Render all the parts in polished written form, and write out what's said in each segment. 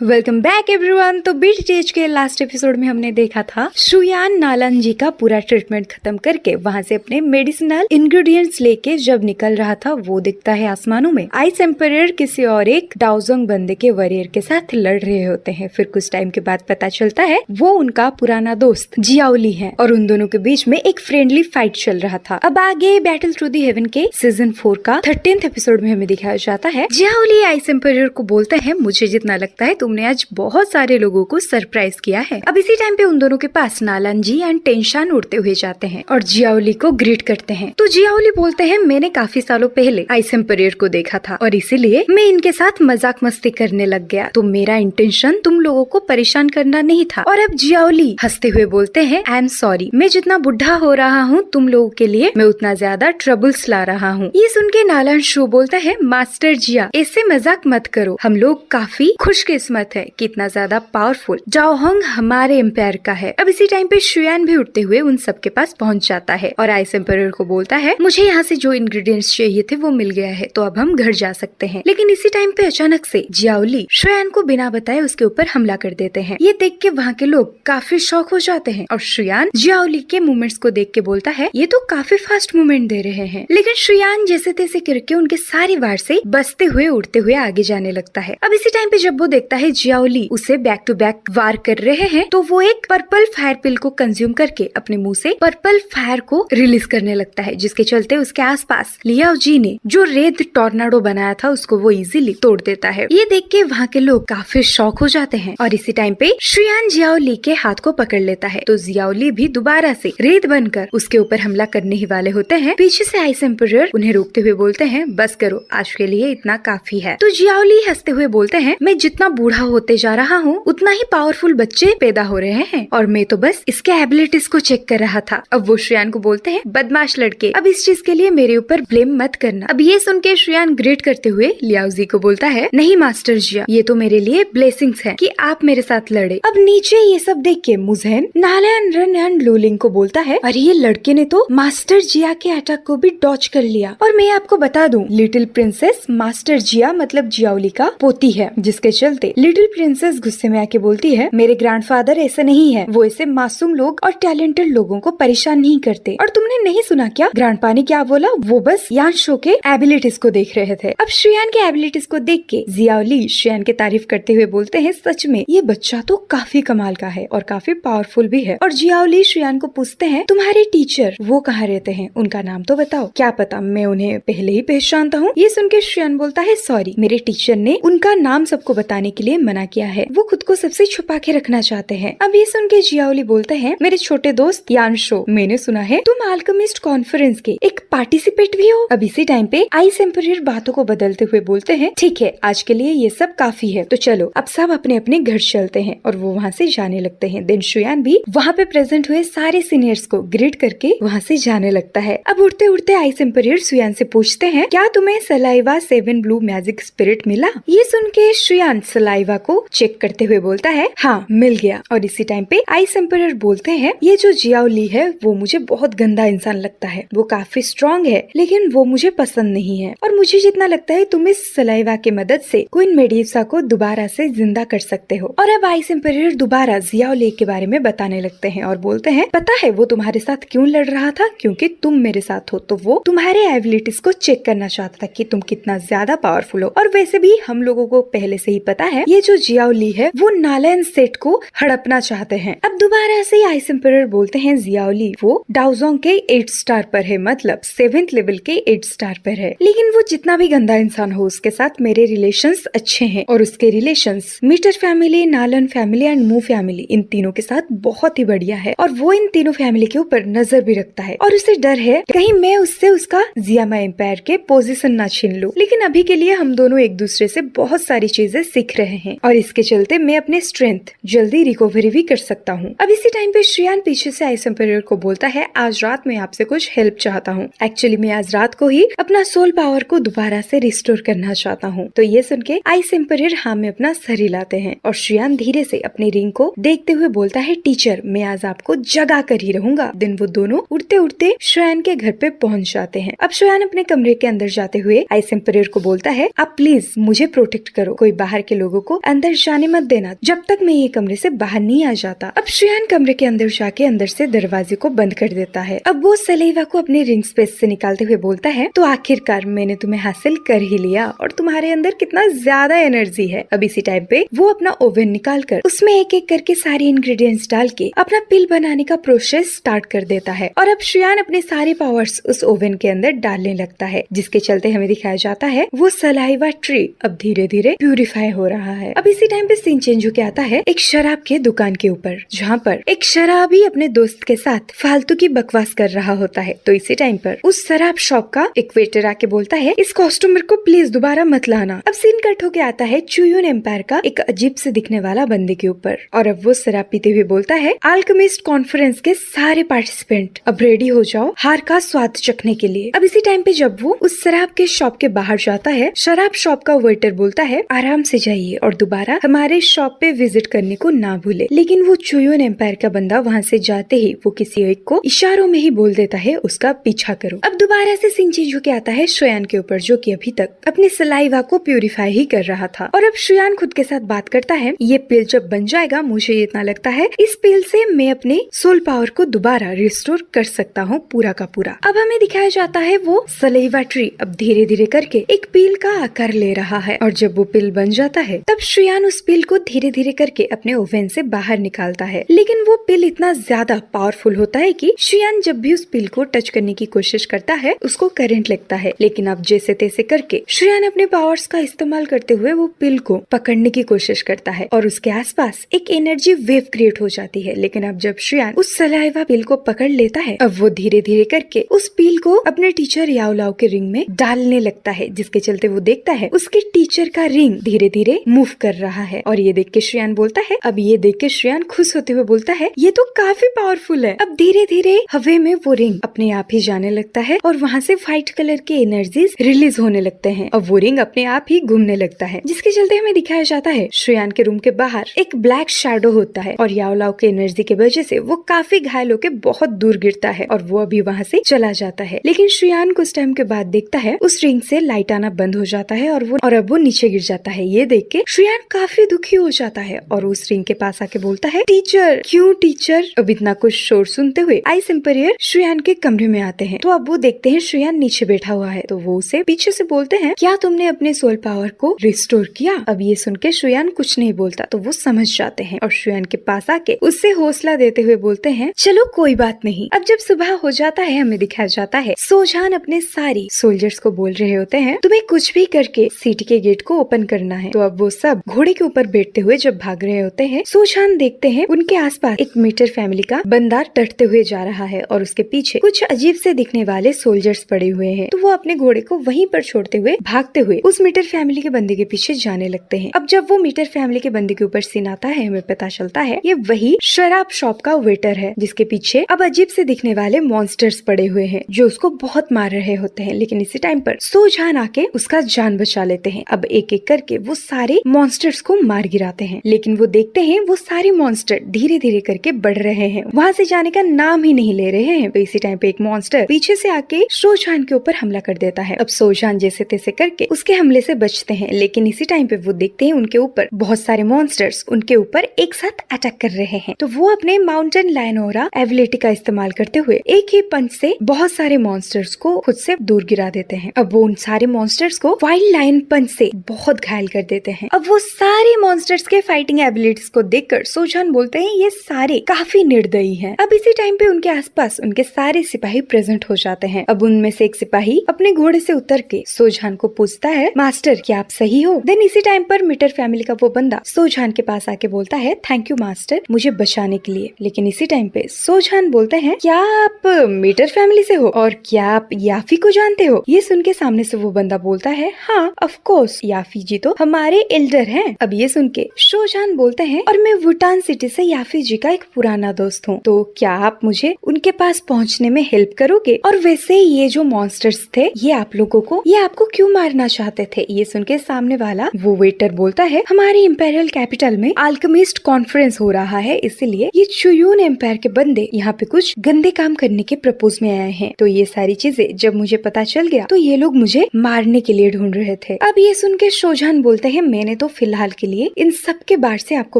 Welcome back everyone. तो BTH के last episode में हमने देखा था शुयान नालन जी का पूरा ट्रीटमेंट खत्म करके वहां से अपने मेडिसिनल इंग्रेडिएंट्स लेके जब निकल रहा था, वो दिखता है आसमानों में आइस एम्परर किसी और एक डाओजोंग बंदे के वॉरियर के साथ लड़ रहे होते हैं। फिर कुछ टाइम के बाद पता चलता है वो उनका पुराना दोस्त जियाओली है और उन दोनों के बीच में एक फ्रेंडली फाइट चल रहा था। अब आगे बैटल थ्रू दी हेवन के सीजन 4 का 13th एपिसोड में हमें दिखाया जाता है जियाओली आइस एम्परर को बोलते हैं, मुझे जितना लगता है तुमने आज बहुत सारे लोगों को सरप्राइज किया है। अब इसी टाइम पे उन दोनों के पास नालन जी एंड टेंशान उड़ते हुए जाते हैं और जियाओली को ग्रीट करते हैं। तो जियाओली बोलते हैं, मैंने काफी सालों पहले आइस एम्परर को देखा था और इसीलिए मैं इनके साथ मजाक मस्ती करने लग गया। तो मेरा इंटेंशन तुम लोगों को परेशान करना नहीं था। और अब जियाओली हंसते हुए बोलते हैं, आई एम सॉरी, मैं जितना बुढ़ा हो रहा हूँ तुम लोगों के लिए मैं उतना ज्यादा ट्रबल्स ला रहा हूँ। ये सुन के नालन शो बोलता है, मास्टर जिया ऐसे मजाक मत करो, हम लोग काफी खुशकिस्मत है कितना ज्यादा पावरफुल जाओहोंग हमारे एम्पायर का है। अब इसी टाइम पे शुयान भी उठते हुए उन सबके पास पहुंच जाता है और आइस एम्परर को बोलता है, मुझे यहाँ से जो इंग्रेडिएंट्स चाहिए थे वो मिल गया है, तो अब हम घर जा सकते हैं। लेकिन इसी टाइम पे अचानक से जियाओली शुयान को बिना बताए उसके ऊपर हमला कर देते हैं। ये देख के वहाँ के लोग काफी शॉक हो जाते हैं और शुयान जियाओली के मूवमेंट्स को देख के बोलता है, ये तो काफी फास्ट मूवमेंट दे रहे हैं। लेकिन शुयान जैसे तैसे करके उनके सारी वार से बचते हुए उड़ते हुए आगे जाने लगता है। अब इसी टाइम पे जब वो देखता है जियाओली उसे बैक टू बैक वार कर रहे हैं, तो वो एक पर्पल फायर पिल को कंज्यूम करके अपने मुंह से पर्पल फायर को रिलीज करने लगता है, जिसके चलते उसके आसपास लियाओ जी ने जो रेड टॉर्नाडो बनाया था उसको वो इजीली तोड़ देता है। ये देख के वहाँ के लोग काफी शॉक हो जाते हैं और इसी टाइम पे शुयान जियाओली के हाथ को पकड़ लेता है। तो जियाओली भी दोबारा से रेत बनकर उसके ऊपर हमला करने ही वाले होते हैं। पीछे से आइस एम्परर उन्हें रोकते हुए बोलते हैं, बस करो, आज के लिए इतना काफी है। तो जियाओली हंसते हुए बोलते हैं, मैं जितना बूढ़ा होते जा रहा हूँ उतना ही पावरफुल बच्चे पैदा हो रहे हैं और मैं तो बस इसके एबिलिटीज को चेक कर रहा था। अब वो शुयान को बोलते हैं, बदमाश लड़के, अब इस चीज के लिए मेरे ऊपर ब्लेम मत करना। अब ये सुन के शुयान ग्रेट करते हुए लियाओजी को बोलता है, नहीं मास्टर जिया, ये तो मेरे लिए ब्लेसिंग्स है कि आप मेरे साथ लड़े। अब नीचे ये सब देख के मुझेन नालन रन एंड लूलिंग को बोलता है, अरे ये लड़के ने तो मास्टर जिया के अटैक को भी डॉच कर लिया। और मैं आपको बता दूं, लिटिल प्रिंसेस मास्टर जिया मतलब जियाओली का पोती है, जिसके चलते लिटिल प्रिंसेस गुस्से में आके बोलती है, मेरे ग्रैंडफादर ऐसे नहीं है, वो ऐसे मासूम लोग और टैलेंटेड लोगों को परेशान नहीं करते। और तुमने नहीं सुना क्या ग्रैंडपा ने क्या बोला, वो बस यान शो के एबिलिटीज को देख रहे थे। अब शुयान के एबिलिटीज को देख के जियाओली शुयान की तारीफ करते हुए बोलते हैं, सच में ये बच्चा तो काफी कमाल का है और काफी पावरफुल भी है। और जियाओली शुयान को पूछते हैं, तुम्हारे टीचर वो कहाँ रहते हैं, उनका नाम तो बताओ। क्या पता, मैं उन्हें पहले ही पहचानता हूँ। ये सुन के शुयान बोलता है, सॉरी, मेरे टीचर ने उनका नाम सबको बताने के लिए मना किया है, वो खुद को सबसे छुपा के रखना चाहते हैं। अब ये सुन के जियाओली बोलते हैं, मेरे छोटे दोस्त यान शो, मैंने सुना है तुम अल्केमिस्ट कॉन्फ्रेंस के एक पार्टिसिपेट भी हो। अब इसी टाइम पे आइस एम्परर बातों को बदलते हुए बोलते हैं, ठीक है, आज के लिए ये सब काफी है, तो चलो अब सब अपने अपने घर चलते हैं। और वो वहाँ से जाने लगते हैं। देन शुयान भी वहाँ पे प्रेजेंट हुए सारे सीनियर्स को ग्रीट करके वहाँ से जाने लगता है। अब उड़ते उड़ते आइस एम्परर शुयान से पूछते हैं, क्या तुम्हें सलाइवा 7 ब्लू मैजिक स्पिरिट मिला? ये सुन के शुयान सलाइवा को चेक करते हुए बोलता है, हाँ मिल गया। और इसी टाइम पे आइस एम्परर बोलते हैं, ये जो जियाओली है वो मुझे बहुत गंदा इंसान लगता है, वो काफी स्ट्रॉन्ग है लेकिन वो मुझे पसंद नहीं है। और मुझे जितना लगता है तुम इस सलाइवा की मदद से क्वीन मेडुसा को दोबारा से जिंदा कर सकते हो। और अब आइस एम्परर दोबारा जियाओली के बारे में बताने लगते हैं और बोलते हैं, पता है वो तुम्हारे साथ क्यों लड़ रहा था, क्योंकि तुम मेरे साथ हो, तो वो तुम्हारे एबिलिटीज को चेक करना चाहता था कि तुम कितना ज्यादा पावरफुल हो। और वैसे भी हम लोगों को पहले से ही पता है ये जो जियाओली है वो नालन सेट को हड़पना चाहते हैं। अब दोबारा से आइस एम्परर बोलते हैं, जियाओली वो डाओजोंग के 8 स्टार पर है, मतलब 7th लेवल के 8 स्टार पर है, लेकिन वो जितना भी गंदा इंसान हो उसके साथ मेरे रिलेशंस अच्छे हैं और उसके रिलेशंस मीटर फैमिली, नालन फैमिली एंड मू फैमिली, इन तीनों के साथ बहुत ही बढ़िया है और वो इन तीनों फैमिली के ऊपर नजर भी रखता है और उसे डर है कहीं मैं उससे उसका जियामा एम्पायर के पोजीशन ना छीन लूं। लेकिन अभी के लिए हम दोनों एक दूसरे से बहुत सारी चीजें सीख रहे हैं और इसके चलते मैं अपने स्ट्रेंथ जल्दी रिकवरी भी कर सकता हूँ। अब इसी टाइम पे शुयान पीछे से आइस एम्परर को बोलता है, आज रात मैं आपसे कुछ हेल्प चाहता हूँ। एक्चुअली मैं आज रात को ही अपना सोल पावर को दोबारा से रिस्टोर करना चाहता हूँ। तो ये सुन के आइस एम्परर हाँ में अपना सर हिलाते हैं और शुयान धीरे से अपनी रिंग को देखते हुए बोलता है, टीचर मैं आज आपको जगा कर ही रहूंगा। दिन वो दोनों उड़ते उड़ते शुयान के घर पे पहुंच जाते हैं। अब शुयान अपने कमरे के अंदर जाते हुए आइस एम्परर को बोलता है, आप प्लीज मुझे प्रोटेक्ट करो, कोई बाहर के लोगों को अंदर जाने मत देना जब तक मैं ये कमरे से बाहर नहीं आ जाता। अब शुयान कमरे के अंदर जाके अंदर से दरवाजे को बंद कर देता है। अब वो सलेवा को अपने रिंग स्पेस से निकालते हुए बोलता है, तो आखिरकार मैंने तुम्हें हासिल कर ही लिया और तुम्हारे अंदर कितना ज्यादा एनर्जी है। अब इसी टाइम पे वो अपना ओवन निकाल कर उसमें एक एक करके सारे इंग्रेडिएंट्स डाल के अपना पिल बनाने का प्रोसेस स्टार्ट कर देता है और अब शुयान अपने सारे पावर्स उस ओवन के अंदर डालने लगता है, जिसके चलते हमें दिखाया जाता है वो सलाइवा ट्री अब धीरे धीरे प्यूरिफाई हो रहा है। अब इसी टाइम पे सीन चेंज होके आता है एक शराब के दुकान के ऊपर, जहाँ पर एक शराबी अपने दोस्त के साथ फालतू की बकवास कर रहा होता है। तो इसी टाइम पर उस शराब शॉप का एक वेटर आके बोलता है, इस कस्टमर को प्लीज दोबारा मत लाना। अब सीन कट होके आता है चुयून एम्पायर का एक अजीब से दिखने वाला बंदे के ऊपर और अब वो शराब पीते हुए बोलता है, अल्केमिस्ट कॉन्फ्रेंस के सारे पार्टिसिपेंट अब रेडी हो जाओ हार का स्वाद चखने के लिए। अब इसी टाइम पे जब वो उस शराब के शॉप के बाहर जाता है, शराब शॉप का वेटर बोलता है, आराम से जाइए और दोबारा हमारे शॉप पे विजिट करने को ना भूले। लेकिन वो चुयून एम्पायर का बंदा वहाँ से जाते ही वो किसी एक को इशारों में ही बोल देता है उसका पीछा करो। अब दोबारा से सीन चेंज होके आता है शुयान के ऊपर, जो कि अभी तक अपने सलाइवा को प्यूरिफाई ही कर रहा था और अब शुयान खुद के साथ बात करता है, ये पिल जब बन जाएगा मुझे इतना लगता है इस पिल से मैं अपने सोल पावर को दोबारा रिस्टोर कर सकता हूँ पूरा का पूरा। अब हमें दिखाया जाता है वो सलेवा ट्री अब धीरे धीरे करके एक पिल का आकार ले रहा है और जब वो पिल बन जाता है तब शुयान उस पिल को धीरे धीरे करके अपने ओवन से बाहर निकालता है। लेकिन वो पिल इतना ज्यादा पावरफुल होता है कि शुयान जब भी उस पिल को टच करने की कोशिश करता है उसको करंट लगता है। लेकिन अब जैसे तैसे करके शुयान अपने पावर्स का इस्तेमाल करते हुए वो पिल को पकड़ने की कोशिश करता है और उसके आसपास एक एनर्जी वेव क्रिएट हो जाती है। लेकिन अब जब शुयान उस सलाइवा पिल को पकड़ लेता है, अब वो धीरे धीरे करके उस पिल को अपने टीचर याओ लाओ के रिंग में डालने लगता है, जिसके चलते वो देखता है उसके टीचर का रिंग धीरे धीरे मूव कर रहा है और ये देख के शुयान बोलता है, अब ये देख के शुयान खुश होते हुए बोलता है, ये तो काफी पावरफुल है। अब धीरे धीरे हवे में वो रिंग अपने आप ही जाने लगता है और वहाँ से व्हाइट कलर के एनर्जीज रिलीज होने लगते हैं। अब वो रिंग अपने आप ही घूमने लगता है, जिसके चलते हमें दिखाया जाता है शुयान के रूम के बाहर एक ब्लैक शैडो होता है और याओ लाओ के एनर्जी की वजह से वो काफी घायल होकर बहुत दूर गिरता है और वो अभी वहाँ से चला जाता है। लेकिन शुयान कुछ टाइम के बाद देखता है उस रिंग से लाइट आना बंद हो जाता है और अब वो नीचे गिर जाता है। ये देख के शुयान काफी दुखी हो जाता है और उस रिंग के पास आके बोलता है, टीचर क्यों टीचर। अब इतना कुछ शोर सुनते हुए आइस एम्पायर शुयान के कमरे में आते हैं। तो अब वो देखते हैं शुयान नीचे बैठा हुआ है, तो वो उसे पीछे से बोलते हैं, क्या तुमने अपने सोल पावर को रिस्टोर किया। अब ये सुन के शुयान कुछ नहीं बोलता, तो वो समझ जाते हैं और शुयान के पास आके उससे हौसला देते हुए बोलते हैं, चलो कोई बात नहीं। अब जब सुबह हो जाता है हमें दिखाया जाता है सोजान अपने सारी सोल्जर्स को बोल रहे होते हैं, तुम्हें कुछ भी करके सिटी के गेट को ओपन करना है। तो अब वो सब घोड़े के ऊपर बैठते हुए जब भाग रहे होते हैं, सोजान देखते हैं उनके आसपास एक मीटर फैमिली का बंदा डटते हुए जा रहा है और उसके पीछे कुछ अजीब से दिखने वाले सोल्जर्स पड़े हुए हैं। तो वो अपने घोड़े को वहीं पर छोड़ते हुए भागते हुए उस मीटर फैमिली के बंदे के पीछे जाने लगते हैं। अब जब वो मीटर फैमिली के बंदे के ऊपर सीन आता है हमें पता चलता है ये वही शराब शॉप का वेटर है, जिसके पीछे अब अजीब से दिखने वाले मॉन्स्टर्स पड़े हुए हैं जो उसको बहुत मार रहे होते हैं। लेकिन इसी टाइम पर सोजान आके उसका जान बचा लेते हैं। अब एक एक करके वो सारे मॉन्स्टर्स को मार गिराते हैं, लेकिन वो देखते हैं वो सारे मॉन्स्टर धीरे धीरे करके बढ़ रहे हैं, वहाँ से जाने का नाम ही नहीं ले रहे हैं। तो इसी टाइम पे एक मॉन्स्टर पीछे से आके सोजान के ऊपर हमला कर देता है। अब सोजान जैसे तैसे करके उसके हमले से बचते हैं, लेकिन इसी टाइम पे वो देखते हैं उनके ऊपर बहुत सारे मॉन्स्टर्स उनके ऊपर एक साथ अटैक कर रहे हैं। तो वो अपने माउंटेन लायन ओरा एबिलिटी का इस्तेमाल करते हुए एक ही पंच से बहुत सारे मॉन्स्टर्स को खुद से दूर गिरा देते हैं। अब वो उन सारे मॉन्स्टर्स को वाइल्ड लायन पंच से बहुत घायल कर देते हैं। अब वो सारे मॉन्स्टर्स के फाइटिंग एबिलिटीज को देखकर सोजान बोलते हैं ये सारे काफी निर्दयी हैं। अब इसी टाइम पे उनके आसपास उनके सारे सिपाही प्रेजेंट हो जाते हैं। अब उनमें से एक सिपाही अपने घोड़े से उतर के सोजान को पूछता है, मास्टर क्या आप सही हो। देन इसी टाइम पर मीटर फैमिली का वो बंदा सोजान के पास आके बोलता है, थैंक यू मास्टर मुझे बचाने के लिए। लेकिन इसी टाइम पे सोजान बोलते हैं, क्या आप मीटर फैमिली से हो और क्या आप याफी को जानते हो। ये सुन के सामने से वो बंदा बोलता है, हाँ ऑफ कोर्स याफी जी तो हमारे एल्डर हैं। अब ये सुन के सोजान बोलते हैं, और मैं वुटान सिटी से याफी जी का एक पुराना दोस्त हूँ, तो क्या आप मुझे उनके पास पहुँचने में हेल्प करोगे। और वैसे ये जो मॉन्स्टर्स थे ये आप लोगों को ये आपको क्यों मारना चाहते थे। ये सुन के सामने वाला वो वेटर बोलता है, हमारी इंपेरियल कैपिटल में अल्केमिस्ट कॉन्फ्रेंस हो रहा है, इसलिए ये चुयून एम्पायर के बंदे यहाँ पे कुछ गंदे काम करने के प्रपोज में आए हैं। तो ये सारी चीजें जब मुझे पता चल गया तो ये लोग मुझे मारने के लिए ढूंढ रहे थे। अब ये सुन के सोजान बोलते हैं, मैंने तो फिलहाल के लिए इन सब के बाढ़ से आपको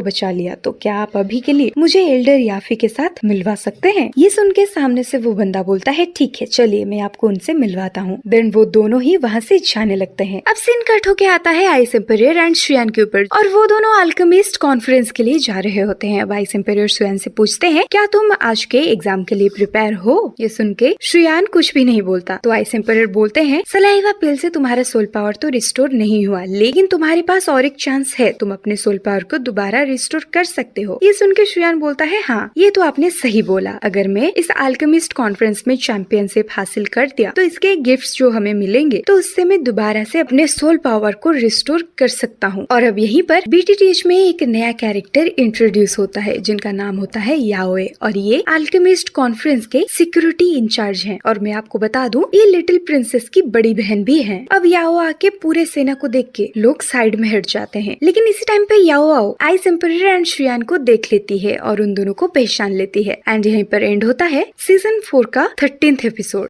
बचा लिया, तो क्या आप अभी के लिए मुझे एल्डर याफी के साथ मिलवा सकते हैं? ये सुन के सामने से वो बंदा बोलता है ठीक है चलिए मैं आपको उनसे मिलवाता हूँ। देन वो दोनों ही वहाँ से जाने लगते हैं। अब सीन कट होके आता है आइस एम्परर एंड शुयान के ऊपर और वो दोनों अल्केमिस्ट कॉन्फ्रेंस के लिए जा रहे होते हैं। अब आइस एम्परर शुयान से पूछते हैं क्या तुम आज के एग्जाम के लिए प्रिपेयर हो? ये सुन के शुयान कुछ भी नहीं बोलता। तो आइस एम्परर बोलते हैं सलाइवा पिल से तुम्हारा सोल पावर तो रिस्टोर नहीं हुआ, लेकिन तुम्हारे पास और एक चांस है, तुम अपने सोल पावर को दोबारा रिस्टोर कर सकते हो। ये सुन के शुयान बोलता है हाँ ये तो आपने सही बोला, अगर मैं इस अल्केमिस्ट कॉन्फ्रेंस में चैंपियनशिप हासिल कर दिया तो इसके गिफ्ट्स जो हमें मिलेंगे तो उससे मैं दोबारा से अपने सोल पावर को रिस्टोर कर सकता हूँ। और अब यहीं पर बीटीटीएच में एक नया कैरेक्टर इंट्रोड्यूस होता है जिनका नाम होता है याओए और ये अल्केमिस्ट कॉन्फ्रेंस के सिक्योरिटी इंचार्ज हैं। और मैं आपको बता दूं ये लिटिल प्रिंसेस की बड़ी बहन भी है। अब याओ आके पूरे सेना को देख के लोग साइड में हट जाते हैं, लेकिन इसी टाइम पे याओ आओ आइस एम्परर एंड शुयान को देख लेती है और उन दोनों को पहचान लेती है। एंड यहीं पर एंड होता है सीजन 4 का 13th एपिसोड।